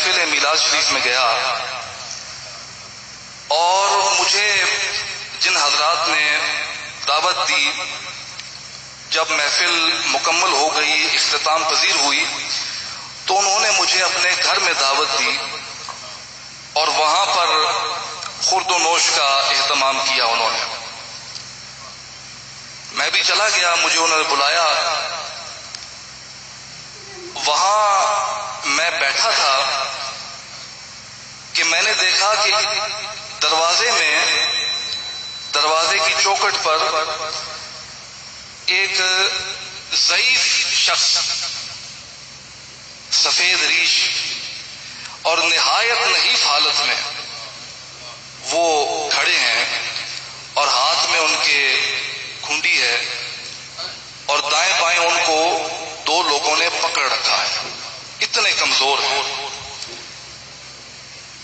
محفل میلاد شریف میں گیا اور مجھے جن حضرات نے دعوت دی، جب محفل مکمل ہو گئی، اختتام پذیر ہوئی، تو انہوں نے مجھے اپنے گھر میں دعوت دی اور وہاں پر خورد و نوش کا اہتمام کیا انہوں نے۔ میں بھی چلا گیا، مجھے انہوں نے بلایا۔ وہاں میں بیٹھا تھا کہ میں نے دیکھا کہ دروازے کی چوکھٹ پر ایک ضعیف شخص، سفید ریش اور نہایت نحیف حالت میں وہ کھڑے ہیں، اور ہاتھ میں ان کے کھنڈی ہے، اور دائیں بائیں ان کو دو لوگوں نے پکڑ رکھا ہے، اتنے کمزور ہیں۔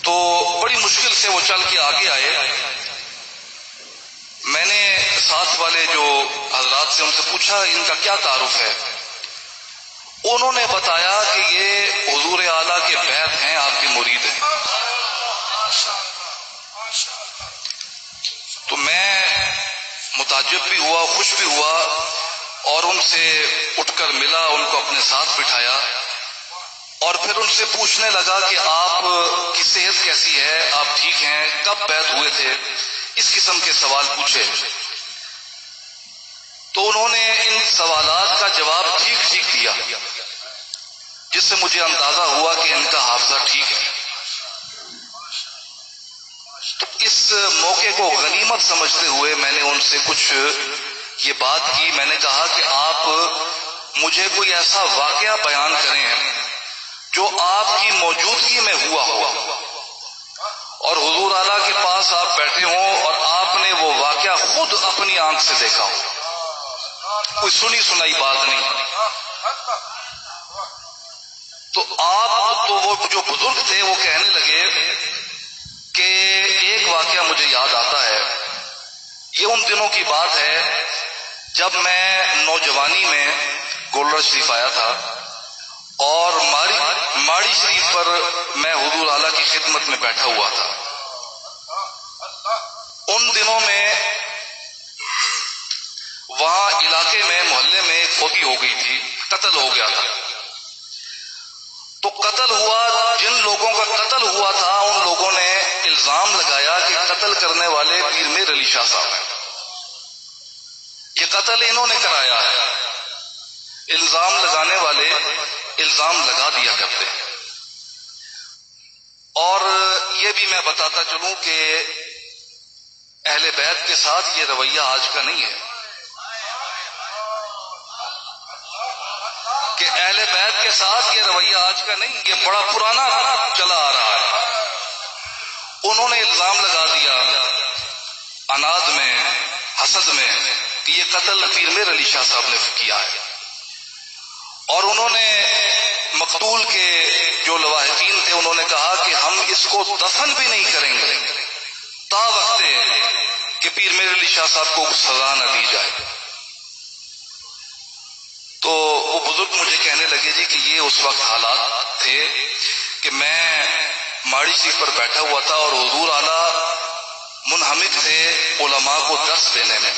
تو بڑی مشکل سے وہ چل کے آگے آئے۔ میں نے ساتھ والے جو حضرات سے ان سے پوچھا ان کا کیا تعارف ہے؟ انہوں نے بتایا کہ یہ حضور اعلیٰ کے بیعت ہیں، آپ کے مرید ہیں۔ تو میں متعجب بھی ہوا، خوش بھی ہوا، اور ان سے اٹھ کر ملا، ان کو اپنے ساتھ بٹھایا اور پھر ان سے پوچھنے لگا کہ آپ کی صحت کیسی ہے، آپ ٹھیک ہیں، کب بیعت ہوئے تھے، اس قسم کے سوال پوچھے۔ تو انہوں نے ان سوالات کا جواب ٹھیک ٹھیک دیا، جس سے مجھے اندازہ ہوا کہ ان کا حافظہ ٹھیک ہے۔ تو اس موقع کو غنیمت سمجھتے ہوئے میں نے ان سے کچھ یہ بات کی۔ میں نے کہا کہ آپ مجھے کوئی ایسا واقعہ بیان کریں جو آپ کی موجودگی میں ہوا ہو، اور حضور اعلیٰ کے پاس آپ بیٹھے ہوں اور آپ نے وہ واقعہ خود اپنی آنکھ سے دیکھا ہو، کوئی سنی سنائی بات نہیں۔ تو وہ جو بزرگ تھے وہ کہنے لگے کہ ایک واقعہ مجھے یاد آتا ہے، یہ ان دنوں کی بات ہے جب میں نوجوانی میں گولڑا شریف آیا تھا، اور ماڑی شریف پر میں حضور اعلیٰ کی خدمت میں بیٹھا ہوا تھا۔ ان دنوں میں وہاں علاقے میں، محلے میں ایک فوتی ہو گئی تھی، قتل ہو گیا تھا۔ تو قتل ہوا، جن لوگوں کا قتل ہوا تھا ان لوگوں نے الزام لگایا کہ قتل کرنے والے پیر میر علی شاہ صاحب ہیں، یہ قتل انہوں نے کرایا ہے۔ الزام لگانے والے الزام لگا دیا کرتے ہیں۔ اور یہ بھی میں بتاتا چلوں کہ اہل بیت کے ساتھ یہ رویہ آج کا نہیں ہے، کہ اہل بیت کے ساتھ یہ رویہ آج کا نہیں، یہ بڑا پرانا چلا آ رہا ہے۔ انہوں نے الزام لگا دیا عناد میں، حسد میں، کہ یہ قتل پیر میر علی شاہ صاحب نے کیا ہے، اور انہوں نے مقتول کے جو لواحقین تھے انہوں نے کہا کہ ہم اس کو دفن بھی نہیں کریں گے تا وقت کہ پیر میر علی شاہ صاحب کو سزا نہ دی جائے۔ تو وہ بزرگ مجھے کہنے لگے جی کہ یہ اس وقت حالات تھے کہ میں ماڑی شریف پر بیٹھا ہوا تھا اور حضور اعلیٰ منہمک تھے علماء کو درس دینے میں۔